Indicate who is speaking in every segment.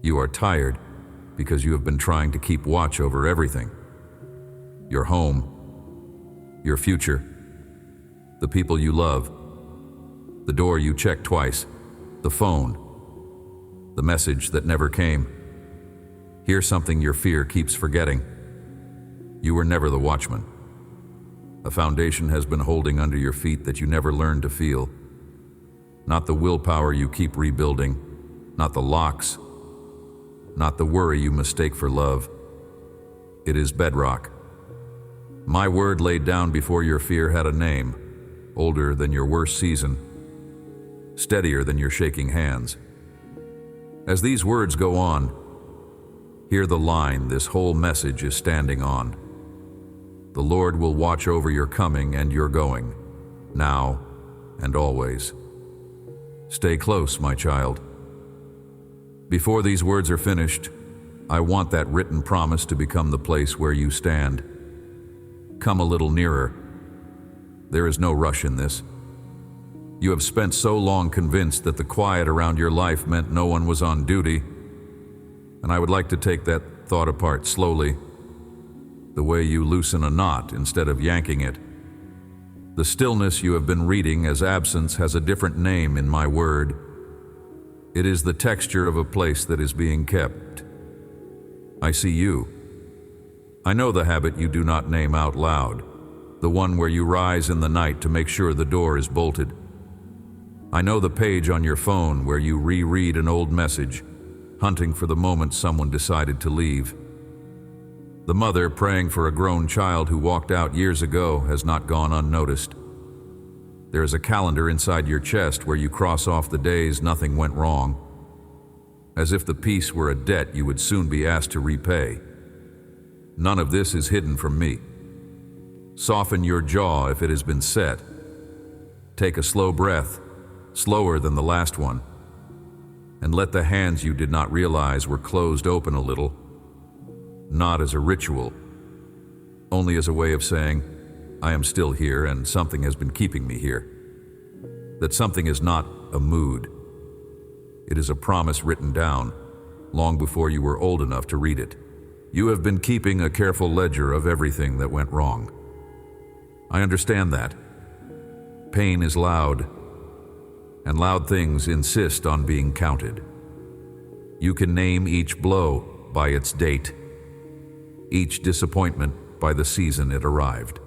Speaker 1: You are tired because you have been trying to keep watch over everything. Your home, your future, the people you love, the door you check twice, the phone, the message that never came. Here's something your fear keeps forgetting. You were never the watchman. A foundation has been holding under your feet that you never learned to feel. Not the willpower you keep rebuilding, not the locks, not the worry you mistake for love. It is bedrock. My word laid down before your fear had a name, older than your worst season, steadier than your shaking hands. As these words go on, hear the line this whole message is standing on. The Lord will watch over your coming and your going, now and always. Stay close, my child. Before these words are finished, I want that written promise to become the place where you stand. Come a little nearer. There is no rush in this. You have spent so long convinced that the quiet around your life meant no one was on duty, and I would like to take that thought apart slowly, the way you loosen a knot instead of yanking it. The stillness you have been reading as absence has a different name in my word. It is the texture of a place that is being kept. I see you. I know the habit you do not name out loud, the one where you rise in the night to make sure the door is bolted. I know the page on your phone where you reread an old message, hunting for the moment someone decided to leave. The mother praying for a grown child who walked out years ago has not gone unnoticed. There is a calendar inside your chest where you cross off the days nothing went wrong, as if the peace were a debt you would soon be asked to repay. None of this is hidden from me. Soften your jaw if it has been set. Take a slow breath, slower than the last one, and let the hands you did not realize were closed open a little, not as a ritual, only as a way of saying, I am still here and something has been keeping me here. That something is not a mood. It is a promise written down long before you were old enough to read it. You have been keeping a careful ledger of everything that went wrong. I understand that. Pain is loud, and loud things insist on being counted. You can name each blow by its date, each disappointment by the season it arrived.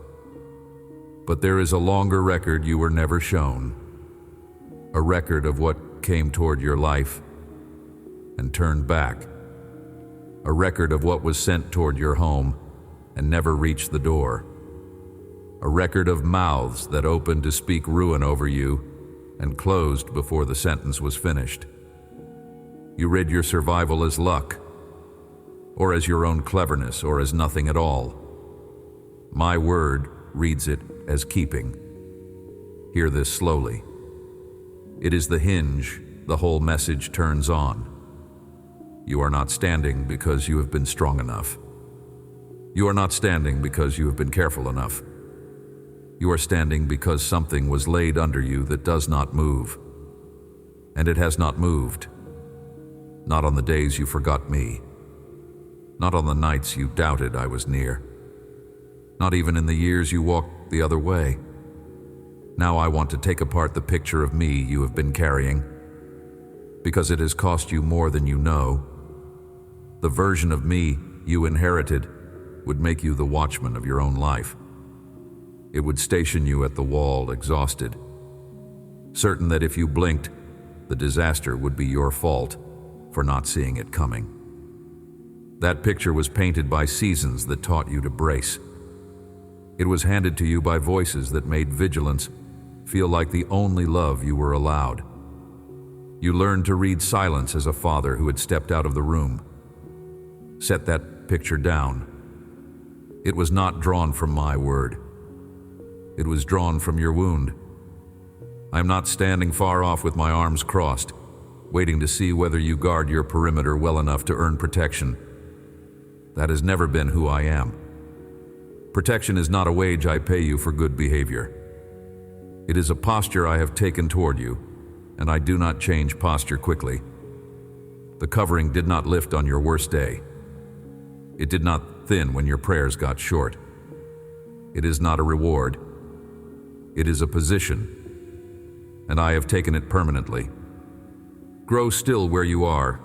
Speaker 1: But there is a longer record you were never shown, a record of what came toward your life and turned back, a record of what was sent toward your home and never reached the door, a record of mouths that opened to speak ruin over you and closed before the sentence was finished. You read your survival as luck, or as your own cleverness, or as nothing at all. My word reads it as keeping. Hear this slowly. It is the hinge the whole message turns on. You are not standing because you have been strong enough. You are not standing because you have been careful enough. You are standing because something was laid under you that does not move. And it has not moved. Not on the days you forgot me. Not on the nights you doubted I was near. Not even in the years you walked the other way. Now I want to take apart the picture of me you have been carrying, because it has cost you more than you know. The version of me you inherited would make you the watchman of your own life. It would station you at the wall, exhausted, certain that if you blinked, the disaster would be your fault for not seeing it coming. That picture was painted by seasons that taught you to brace. It was handed to you by voices that made vigilance feel like the only love you were allowed. You learned to read silence as a father who had stepped out of the room. Set that picture down. It was not drawn from my word. It was drawn from your wound. I am not standing far off with my arms crossed, waiting to see whether you guard your perimeter well enough to earn protection. That has never been who I am. Protection is not a wage I pay you for good behavior. It is a posture I have taken toward you, and I do not change posture quickly. The covering did not lift on your worst day. It did not thin when your prayers got short. It is not a reward. It is a position, and I have taken it permanently. Grow still where you are,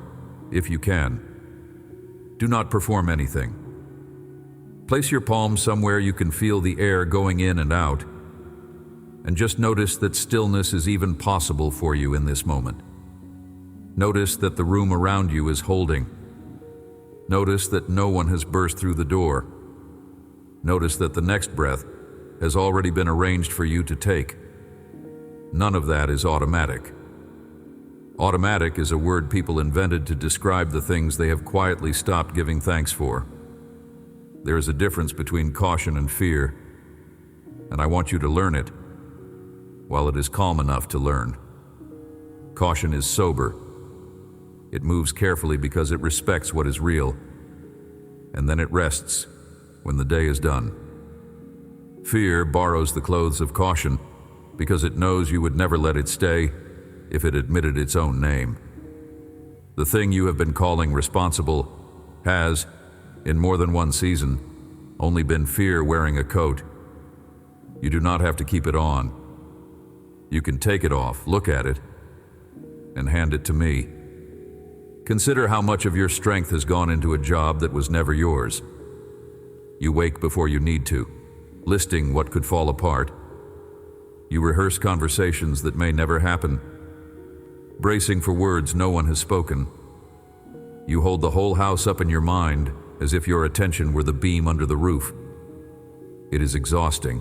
Speaker 1: if you can. Do not perform anything. Place your palm somewhere you can feel the air going in and out, and just notice that stillness is even possible for you in this moment. Notice that the room around you is holding. Notice that no one has burst through the door. Notice that the next breath has already been arranged for you to take. None of that is automatic. Automatic is a word people invented to describe the things they have quietly stopped giving thanks for. There is a difference between caution and fear, and I want you to learn it while it is calm enough to learn. Caution is sober. It moves carefully because it respects what is real, and then it rests when the day is done. Fear borrows the clothes of caution because it knows you would never let it stay if it admitted its own name. The thing you have been calling responsible has, in more than one season, only been fear wearing a coat. You do not have to keep it on. You can take it off, look at it, and hand it to me. Consider how much of your strength has gone into a job that was never yours. You wake before you need to, listing what could fall apart. You rehearse conversations that may never happen, bracing for words no one has spoken. You hold the whole house up in your mind as if your attention were the beam under the roof. It is exhausting,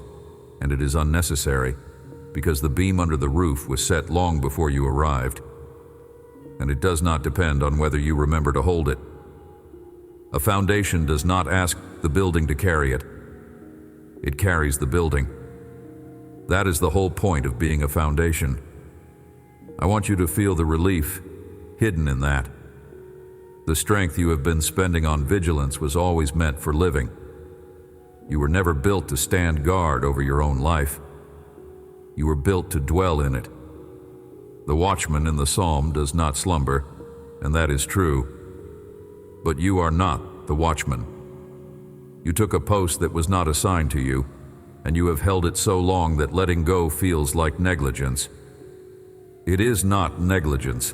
Speaker 1: and it is unnecessary, because the beam under the roof was set long before you arrived, and it does not depend on whether you remember to hold it. A foundation does not ask the building to carry it. It carries the building. That is the whole point of being a foundation. I want you to feel the relief hidden in that. The strength you have been spending on vigilance was always meant for living. You were never built to stand guard over your own life. You were built to dwell in it. The watchman in the psalm does not slumber, and that is true. But you are not the watchman. You took a post that was not assigned to you, and you have held it so long that letting go feels like negligence. It is not negligence.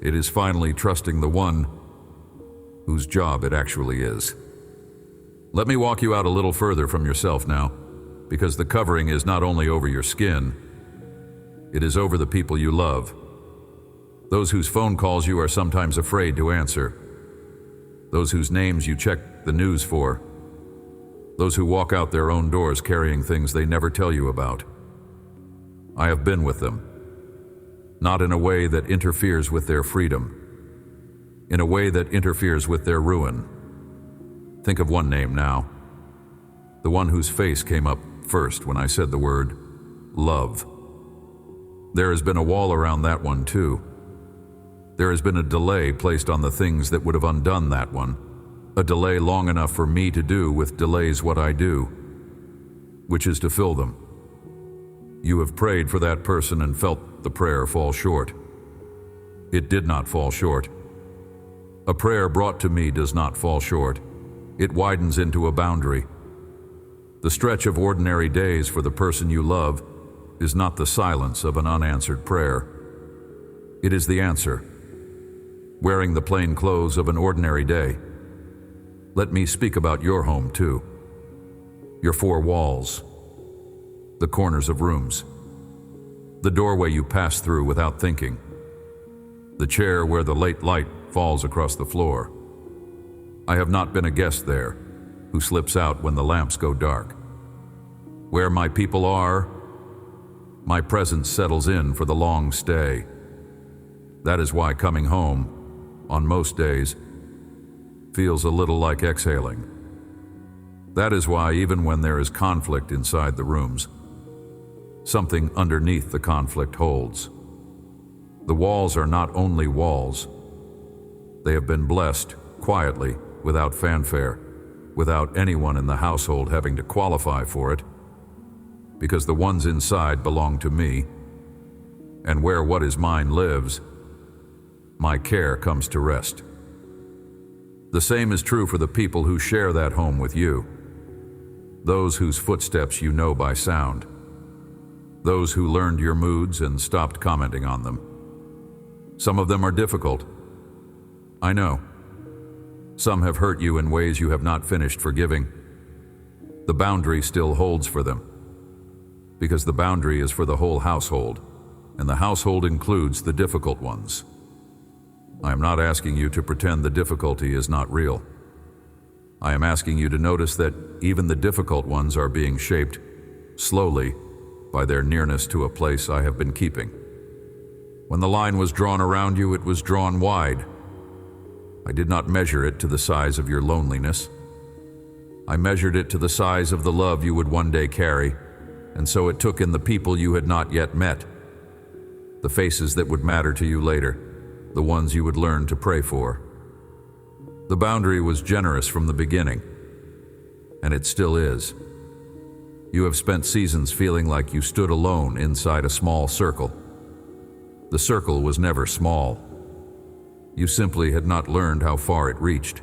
Speaker 1: It is finally trusting the one whose job it actually is. Let me walk you out a little further from yourself now, because the covering is not only over your skin, it is over the people you love. Those whose phone calls you are sometimes afraid to answer. Those whose names you check the news for. Those who walk out their own doors carrying things they never tell you about. I have been with them. Not in a way that interferes with their freedom. In a way that interferes with their ruin. Think of one name now. The one whose face came up first when I said the word love. There has been a wall around that one too. There has been a delay placed on the things that would have undone that one. A delay long enough for me to do with delays what I do, which is to fill them. You have prayed for that person and felt the prayer fall short. It did not fall short. A prayer brought to me does not fall short. It widens into a boundary. The stretch of ordinary days for the person you love is not the silence of an unanswered prayer. It is the answer. Wearing the plain clothes of an ordinary day. Let me speak about your home too. Your four walls. The corners of rooms. The doorway you pass through without thinking. The chair where the late light falls across the floor. I have not been a guest there who slips out when the lamps go dark. Where my people are, my presence settles in for the long stay. That is why coming home, on most days, feels a little like exhaling. That is why even when there is conflict inside the rooms, something underneath the conflict holds. The walls are not only walls. They have been blessed quietly, without fanfare, without anyone in the household having to qualify for it, because the ones inside belong to me, and where what is mine lives, my care comes to rest. The same is true for the people who share that home with you, those whose footsteps you know by sound, those who learned your moods and stopped commenting on them. Some of them are difficult, I know. Some have hurt you in ways you have not finished forgiving. The boundary still holds for them, because the boundary is for the whole household, and the household includes the difficult ones. I am not asking you to pretend the difficulty is not real. I am asking you to notice that even the difficult ones are being shaped, slowly, by their nearness to a place I have been keeping. When the line was drawn around you, it was drawn wide. I did not measure it to the size of your loneliness. I measured it to the size of the love you would one day carry, and so it took in the people you had not yet met, the faces that would matter to you later, the ones you would learn to pray for. The boundary was generous from the beginning, and it still is. You have spent seasons feeling like you stood alone inside a small circle. The circle was never small. You simply had not learned how far it reached.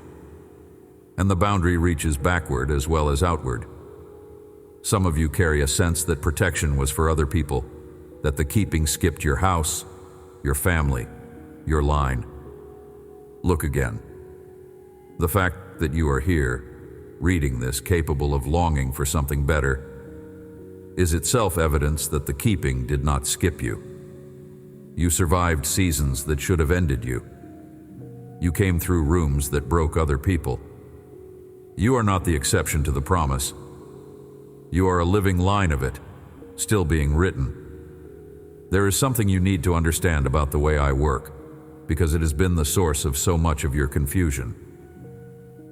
Speaker 1: And the boundary reaches backward as well as outward. Some of you carry a sense that protection was for other people, that the keeping skipped your house, your family, your line. Look again. The fact that you are here, reading this, capable of longing for something better, is itself evidence that the keeping did not skip you. You survived seasons that should have ended you. You came through rooms that broke other people. You are not the exception to the promise. You are a living line of it, still being written. There is something you need to understand about the way I work, because it has been the source of so much of your confusion.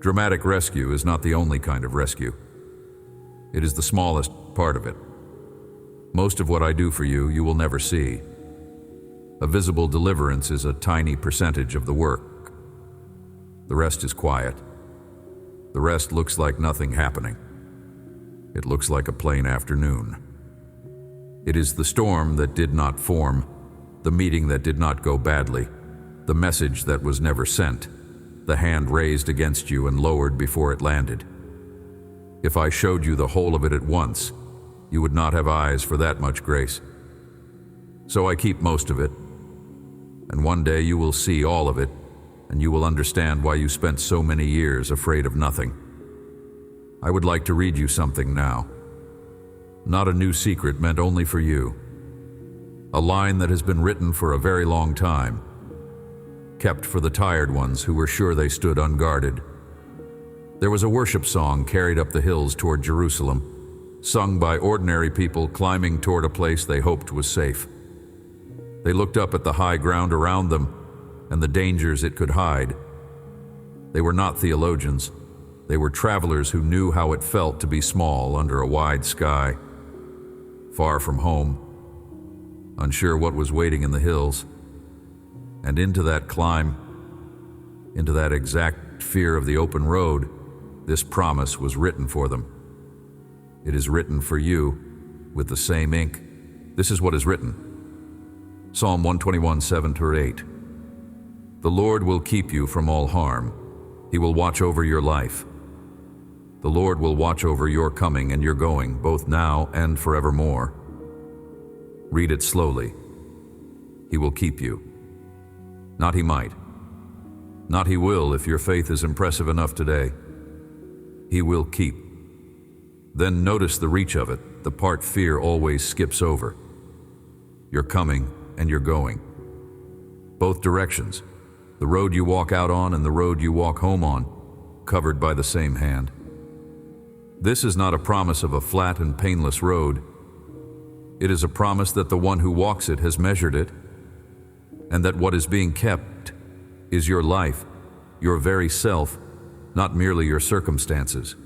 Speaker 1: Dramatic rescue is not the only kind of rescue. It is the smallest part of it. Most of what I do for you, you will never see. A visible deliverance is a tiny percentage of the work. The rest is quiet. The rest looks like nothing happening. It looks like a plain afternoon. It is the storm that did not form, the meeting that did not go badly, the message that was never sent, the hand raised against you and lowered before it landed. If I showed you the whole of it at once, you would not have eyes for that much grace. So I keep most of it, and one day you will see all of it, and you will understand why you spent so many years afraid of nothing. I would like to read you something now. Not a new secret meant only for you. A line that has been written for a very long time, kept for the tired ones who were sure they stood unguarded. There was a worship song carried up the hills toward Jerusalem, sung by ordinary people climbing toward a place they hoped was safe. They looked up at the high ground around them and the dangers it could hide. They were not theologians. They were travelers who knew how it felt to be small under a wide sky, far from home, unsure what was waiting in the hills. And into that climb, into that exact fear of the open road, this promise was written for them. It is written for you with the same ink. This is what is written. Psalm 121, 7-8. The Lord will keep you from all harm. He will watch over your life. The Lord will watch over your coming and your going, both now and forevermore. Read it slowly. He will keep you. Not he might. Not he will if your faith is impressive enough today. He will keep. Then notice the reach of it, the part fear always skips over. Your coming and your going. Both directions, the road you walk out on and the road you walk home on, covered by the same hand. This is not a promise of a flat and painless road. It is a promise that the one who walks it has measured it, and that what is being kept is your life, your very self, not merely your circumstances.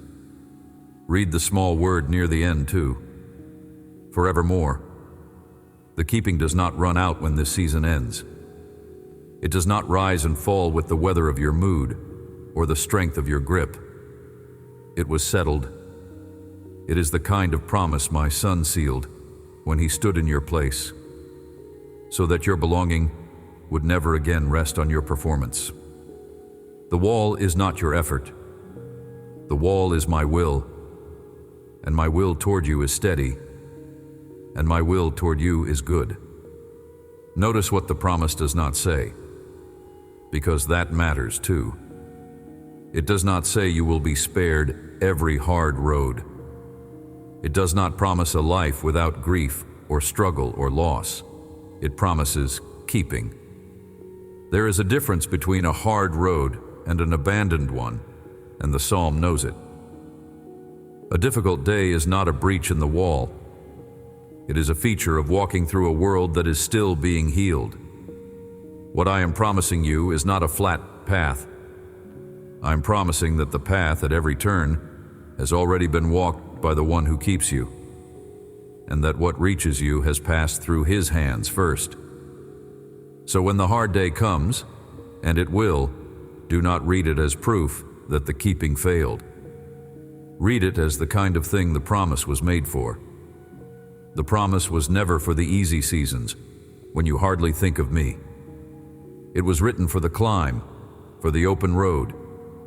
Speaker 1: Read the small word near the end too. Forevermore. The keeping does not run out when this season ends. It does not rise and fall with the weather of your mood or the strength of your grip. It was settled. It is the kind of promise my son sealed when he stood in your place, so that your belonging would never again rest on your performance. The wall is not your effort. The wall is my will, and my will toward you is steady, and my will toward you is good. Notice what the promise does not say, because that matters too. It does not say you will be spared every hard road. It does not promise a life without grief or struggle or loss. It promises keeping. There is a difference between a hard road and an abandoned one, and the psalm knows it. A difficult day is not a breach in the wall. It is a feature of walking through a world that is still being healed. What I am promising you is not a flat path. I am promising that the path at every turn has already been walked by the one who keeps you, and that what reaches you has passed through his hands first. So when the hard day comes, and it will, do not read it as proof that the keeping failed. Read it as the kind of thing the promise was made for. The promise was never for the easy seasons, when you hardly think of me. It was written for the climb, for the open road,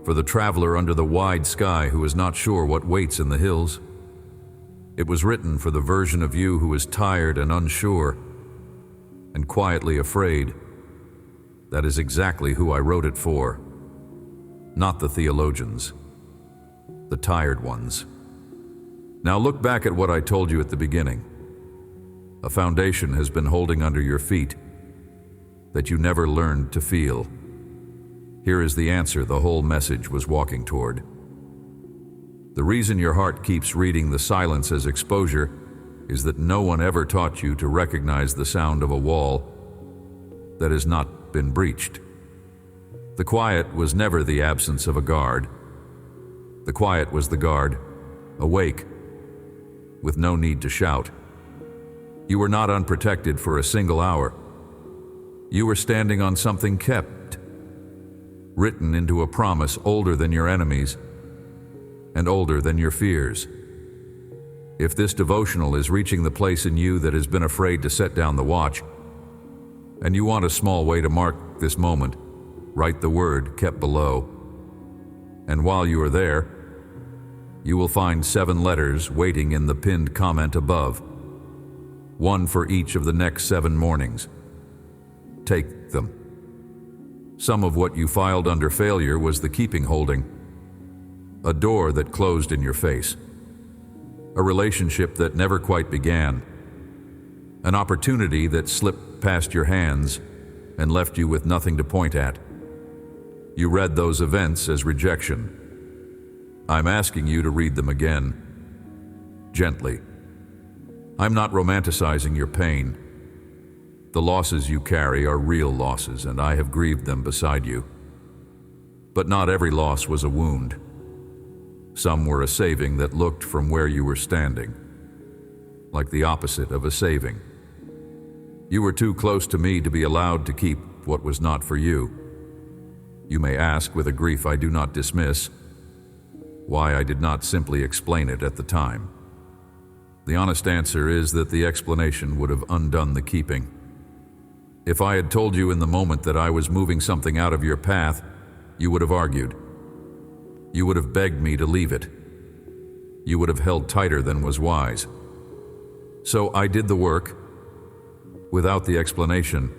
Speaker 1: for the traveler under the wide sky who is not sure what waits in the hills. It was written for the version of you who is tired and unsure and quietly afraid. That is exactly who I wrote it for. Not the theologians, the tired ones. Now look back at what I told you at the beginning. A foundation has been holding under your feet that you never learned to feel. Here is the answer the whole message was walking toward. The reason your heart keeps reading the silence as exposure is that no one ever taught you to recognize the sound of a wall that has not been breached. The quiet was never the absence of a guard. The quiet was the guard, awake, with no need to shout. You were not unprotected for a single hour. You were standing on something kept, written into a promise older than your enemies and older than your fears. If this devotional is reaching the place in you that has been afraid to set down the watch, and you want a small way to mark this moment, write the word kept below. And while you are there, you will find 7 letters waiting in the pinned comment above, one for each of the next 7 mornings. Take them. Some of what you filed under failure was the keeping holding, a door that closed in your face, a relationship that never quite began, an opportunity that slipped past your hands and left you with nothing to point at. You read those events as rejection. I'm asking you to read them again, gently. I'm not romanticizing your pain. The losses you carry are real losses, and I have grieved them beside you. But not every loss was a wound. Some were a saving that looked from where you were standing, like the opposite of a saving. You were too close to me to be allowed to keep what was not for you. You may ask, with a grief I do not dismiss, why I did not simply explain it at the time. The honest answer is that the explanation would have undone the keeping. If I had told you in the moment that I was moving something out of your path, you would have argued. You would have begged me to leave it. You would have held tighter than was wise. So I did the work without the explanation,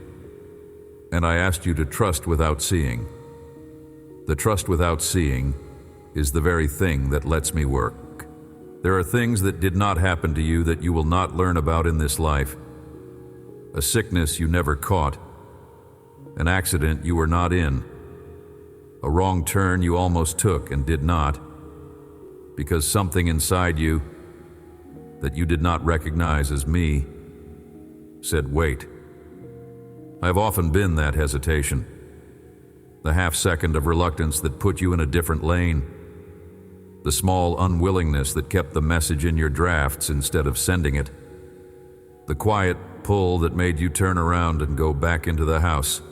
Speaker 1: and I asked you to trust without seeing. The trust without seeing is the very thing that lets me work. There are things that did not happen to you that you will not learn about in this life. A sickness you never caught, an accident you were not in, a wrong turn you almost took and did not, because something inside you that you did not recognize as me said, wait. I have often been that hesitation, the half-second of reluctance that put you in a different lane, the small unwillingness that kept the message in your drafts instead of sending it, the quiet pull that made you turn around and go back into the house.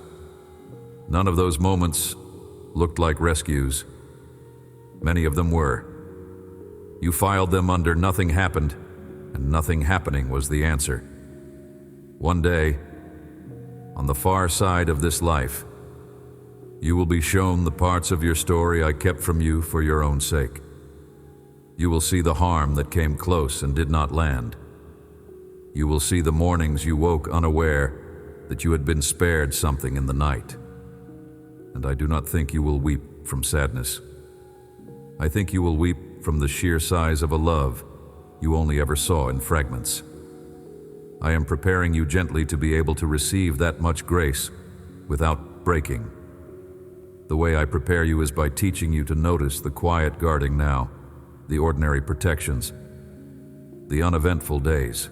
Speaker 1: None of those moments looked like rescues. Many of them were. You filed them under nothing happened, and nothing happening was the answer. One day, On the far side of this life, you will be shown the parts of your story I kept from you for your own sake. You will see the harm that came close and did not land. You will see the mornings you woke unaware that you had been spared something in the night. And I do not think you will weep from sadness. I think you will weep from the sheer size of a love you only ever saw in fragments. I am preparing you gently to be able to receive that much grace without breaking. The way I prepare you is by teaching you to notice the quiet guarding now, the ordinary protections, the uneventful days.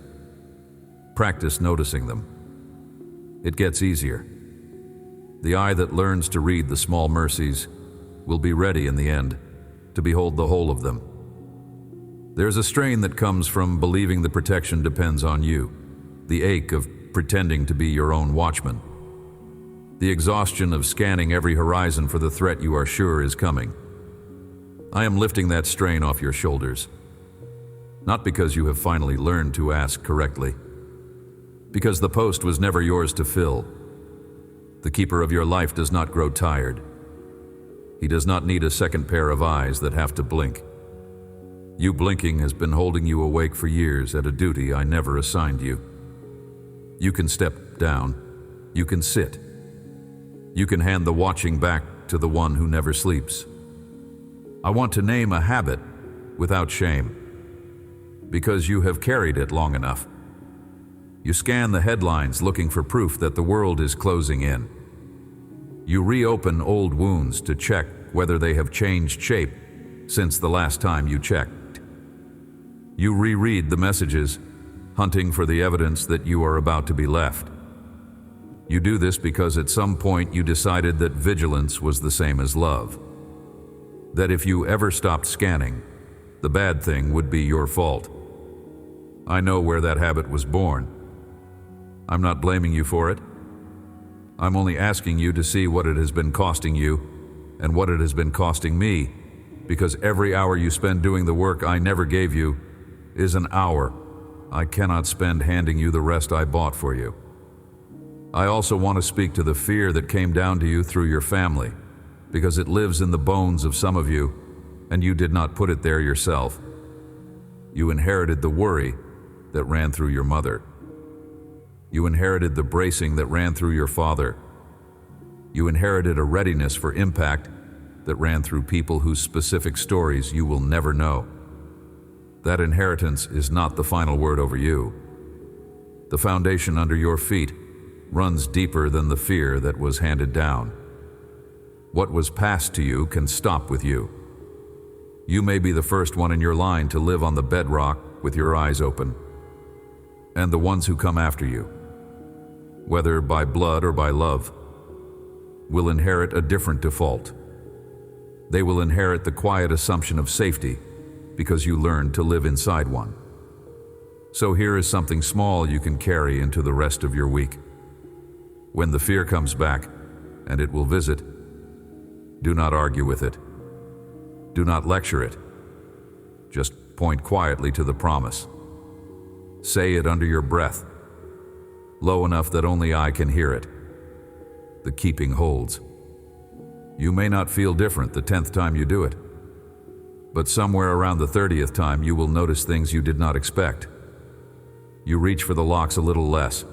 Speaker 1: Practice noticing them. It gets easier. The eye that learns to read the small mercies will be ready in the end to behold the whole of them. There's a strain that comes from believing the protection depends on you, the ache of pretending to be your own watchman, the exhaustion of scanning every horizon for the threat you are sure is coming. I am lifting that strain off your shoulders, not because you have finally learned to ask correctly, because the post was never yours to fill. The keeper of your life does not grow tired. He does not need a second pair of eyes that have to blink. You blinking has been holding you awake for years at a duty I never assigned you. You can step down. You can sit. You can hand the watching back to the one who never sleeps. I want to name a habit without shame, because you have carried it long enough. You scan the headlines looking for proof that the world is closing in. You reopen old wounds to check whether they have changed shape since the last time you checked. You reread the messages, hunting for the evidence that you are about to be left. You do this because at some point you decided that vigilance was the same as love. That if you ever stopped scanning, the bad thing would be your fault. I know where that habit was born. I'm not blaming you for it. I'm only asking you to see what it has been costing you and what it has been costing me, because every hour you spend doing the work I never gave you is an hour I cannot spend handing you the rest I bought for you. I also want to speak to the fear that came down to you through your family, because it lives in the bones of some of you, and you did not put it there yourself. You inherited the worry that ran through your mother. You inherited the bracing that ran through your father. You inherited a readiness for impact that ran through people whose specific stories you will never know. That inheritance is not the final word over you. The foundation under your feet runs deeper than the fear that was handed down. What was passed to you can stop with you. You may be the first one in your line to live on the bedrock with your eyes open. And the ones who come after you, whether by blood or by love, will inherit a different default. They will inherit the quiet assumption of safety because you learned to live inside one. So here is something small you can carry into the rest of your week. When the fear comes back, and it will visit, do not argue with it. Do not lecture it. Just point quietly to the promise. Say it under your breath, low enough that only I can hear it. The keeping holds. You may not feel different the 10th time you do it, but somewhere around the 30th time you will notice things you did not expect. You reach for the locks a little less.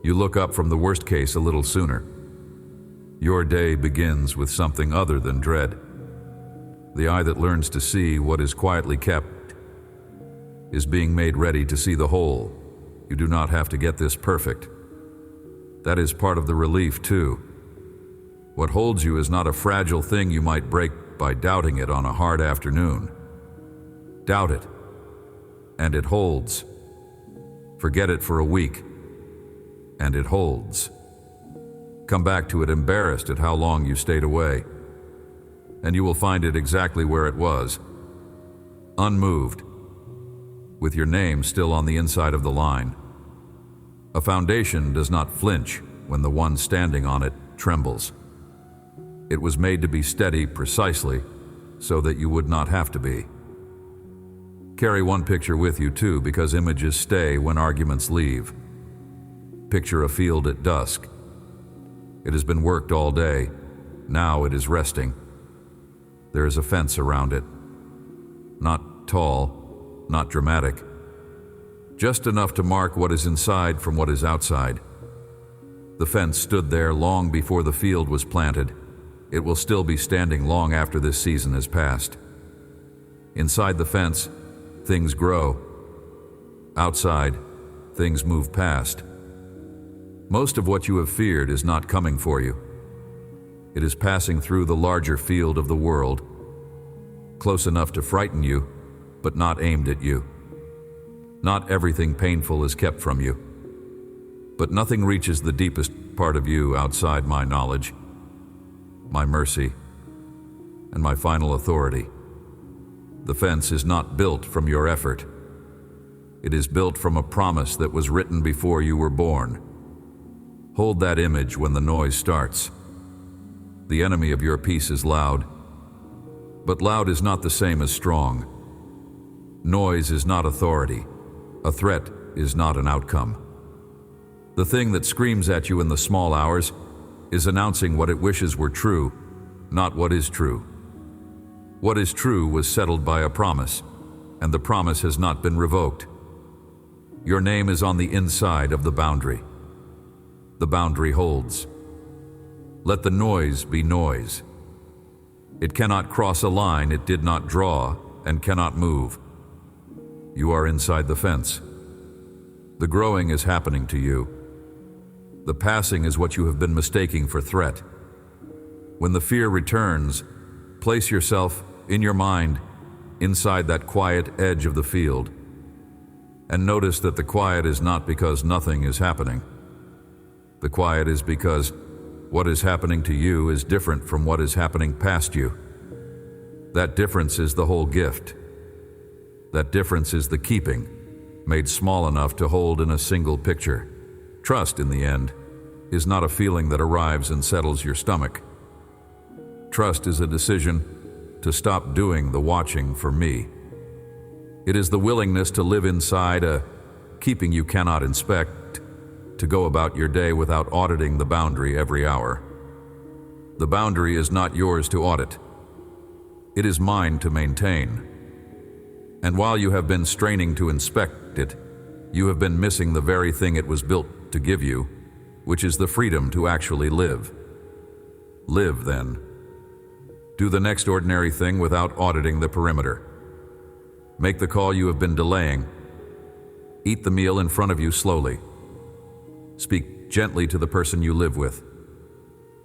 Speaker 1: You look up from the worst case a little sooner. Your day begins with something other than dread. The eye that learns to see what is quietly kept is being made ready to see the whole. You do not have to get this perfect. That is part of the relief, too. What holds you is not a fragile thing you might break by doubting it on a hard afternoon. Doubt it, and it holds. Forget it for a week, and it holds. Come back to it embarrassed at how long you stayed away, and you will find it exactly where it was, unmoved, with your name still on the inside of the line. A foundation does not flinch when the one standing on it trembles. It was made to be steady precisely so that you would not have to be. Carry one picture with you too, because images stay when arguments leave. Picture a field at dusk. It has been worked all day. Now it is resting. There is a fence around it. Not tall, not dramatic. Just enough to mark what is inside from what is outside. The fence stood there long before the field was planted. It will still be standing long after this season has passed. Inside the fence, things grow. Outside, things move past. Most of what you have feared is not coming for you. It is passing through the larger field of the world, close enough to frighten you, but not aimed at you. Not everything painful is kept from you, but nothing reaches the deepest part of you outside my knowledge, my mercy, and my final authority. The fence is not built from your effort. It is built from a promise that was written before you were born. Hold that image when the noise starts. The enemy of your peace is loud, but loud is not the same as strong. Noise is not authority. A threat is not an outcome. The thing that screams at you in the small hours is announcing what it wishes were true, not what is true. What is true was settled by a promise, and the promise has not been revoked. Your name is on the inside of the boundary. The boundary holds. Let the noise be noise. It cannot cross a line it did not draw and cannot move. You are inside the fence. The growing is happening to you. The passing is what you have been mistaking for threat. When the fear returns, place yourself in your mind inside that quiet edge of the field, and notice that the quiet is not because nothing is happening. The quiet is because what is happening to you is different from what is happening past you. That difference is the whole gift. That difference is the keeping, made small enough to hold in a single picture. Trust, in the end, is not a feeling that arrives and settles your stomach. Trust is a decision to stop doing the watching for me. It is the willingness to live inside a keeping you cannot inspect, to go about your day without auditing the boundary every hour. The boundary is not yours to audit. It is mine to maintain. And while you have been straining to inspect it, you have been missing the very thing it was built to give you, which is the freedom to actually live. Live, then. Do the next ordinary thing without auditing the perimeter. Make the call you have been delaying. Eat the meal in front of you slowly. Speak gently to the person you live with.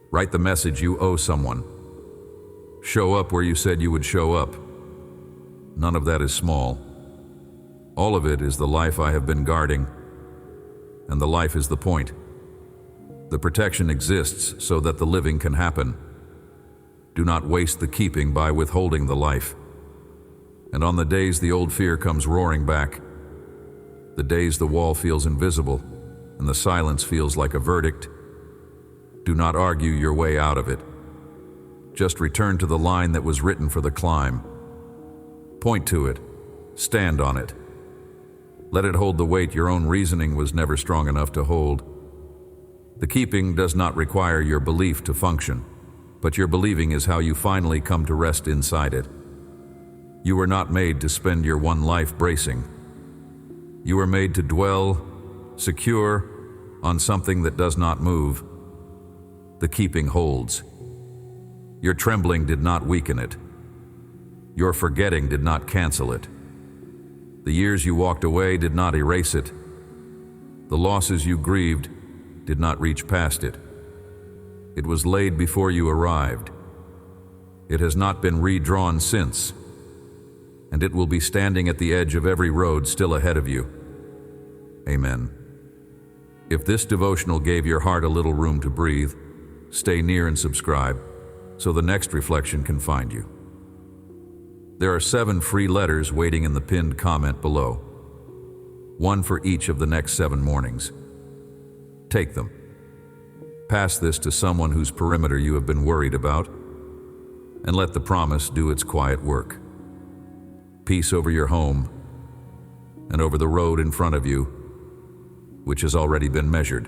Speaker 1: Write the message you owe someone. Show up where you said you would show up. None of that is small. All of it is the life I have been guarding, and the life is the point. The protection exists so that the living can happen. Do not waste the keeping by withholding the life. And on the days the old fear comes roaring back, the days the wall feels invisible and the silence feels like a verdict, do not argue your way out of it. Just return to the line that was written for the climb. Point to it. Stand on it. Let it hold the weight your own reasoning was never strong enough to hold. The keeping does not require your belief to function, but your believing is how you finally come to rest inside it. You were not made to spend your one life bracing. You were made to dwell, secure, on something that does not move. The keeping holds. Your trembling did not weaken it. Your forgetting did not cancel it. The years you walked away did not erase it. The losses you grieved did not reach past it. It was laid before you arrived. It has not been redrawn since, and it will be standing at the edge of every road still ahead of you. Amen. If this devotional gave your heart a little room to breathe, stay near and subscribe so the next reflection can find you. There are 7 free letters waiting in the pinned comment below, one for each of the next 7 mornings. Take them. Pass this to someone whose perimeter you have been worried about, and let the promise do its quiet work. Peace over your home and over the road in front of you, which has already been measured.